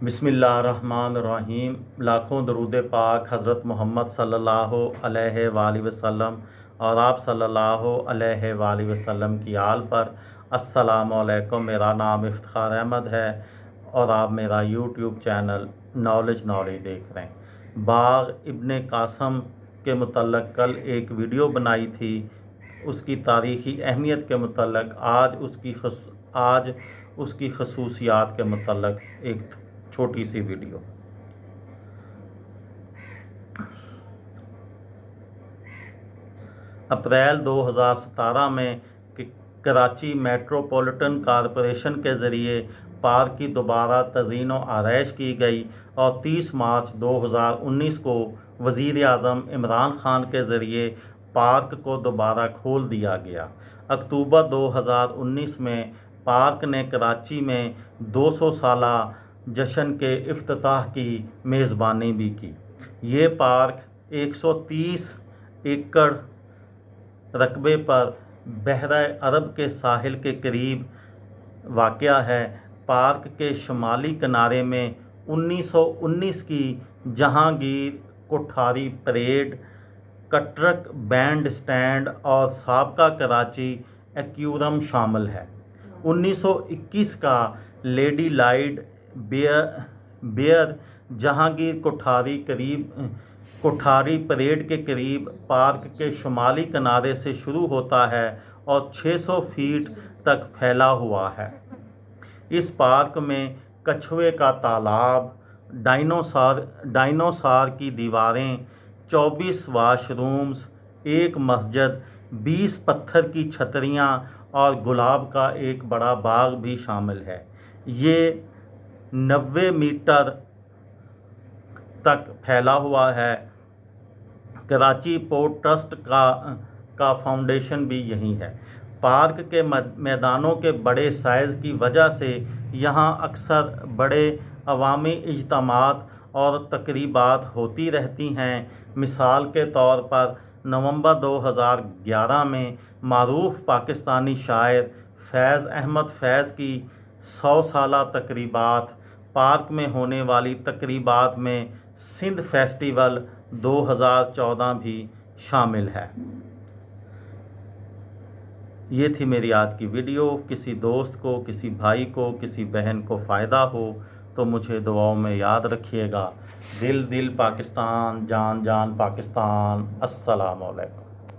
बिस्मिल्लाहिर्रहमानिर्रहीम। लाखों दरूद पाक हज़रत मोहम्मद सल्लल्लाहु अलैहि वसल्लम और आप सल्लल्लाहु अलैहि वसल्लम की आल पर। अस्सलामु अलैकुम। मेरा नाम इफ्तिखार अहमद है और आप मेरा यूट्यूब चैनल नॉलेज देख रहे हैं। बाग़ इब्ने कासम के मुतल्लक़ कल एक वीडियो बनाई थी, उसकी तारीख़ी अहमियत के मुतल्लक़। आज उसकी खसूसियात के मुतल्लक़ एक छोटी सी वीडियो। अप्रैल 2017 में कराची मेट्रोपॉलिटन कॉरपोरेशन के ज़रिए पार्क की दोबारा तज़ीन व आरइश की गई और 30 मार्च 2019 को वज़ीर आज़म इमरान खान के ज़रिए पार्क को दोबारा खोल दिया गया। अक्टूबर 2019 में पार्क ने कराची में 200 साला जश्न के इफ्तिताह की मेज़बानी भी की। ये पार्क 130 एकड़ रकबे पर बहरा अरब के साहिल के करीब वाक़या है। पार्क के शुमाली किनारे में 1919 की Jahangir Kothari parade, Katrak bandstand और साबका कराची एक्वेरियम शामिल है। 1921 का Lady Lloyd Pier Jahangir Kothari parade के करीब पार्क के शुमाली किनारे से शुरू होता है और 600 फीट तक फैला हुआ है। इस पार्क में कछुए का तालाब, डायनासोर की दीवारें, 24 वाशरूम्स, एक मस्जिद, 20 पत्थर की छतरियां और गुलाब का एक बड़ा बाग भी शामिल है। ये 90 मीटर तक फैला हुआ है। कराची पोर्ट ट्रस्ट का फाउंडेशन भी यही है। पार्क के मैदानों के बड़े साइज़ की वजह से यहाँ अक्सर बड़े अवामी इज्तिमात और तकरीबात होती रहती हैं। मिसाल के तौर पर नवंबर 2011 में मारूफ पाकिस्तानी शायर फैज़ अहमद फैज़ की 100 साला तकरीबात, पार्क में होने वाली तकरीबात में सिंध फेस्टिवल 2014 भी शामिल है। ये थी मेरी आज की वीडियो। किसी दोस्त को, किसी भाई को, किसी बहन को फ़ायदा हो तो मुझे दुआओं में याद रखिएगा। दिल दिल पाकिस्तान, जान जान पाकिस्तान। अस्सलामु अलैकुम।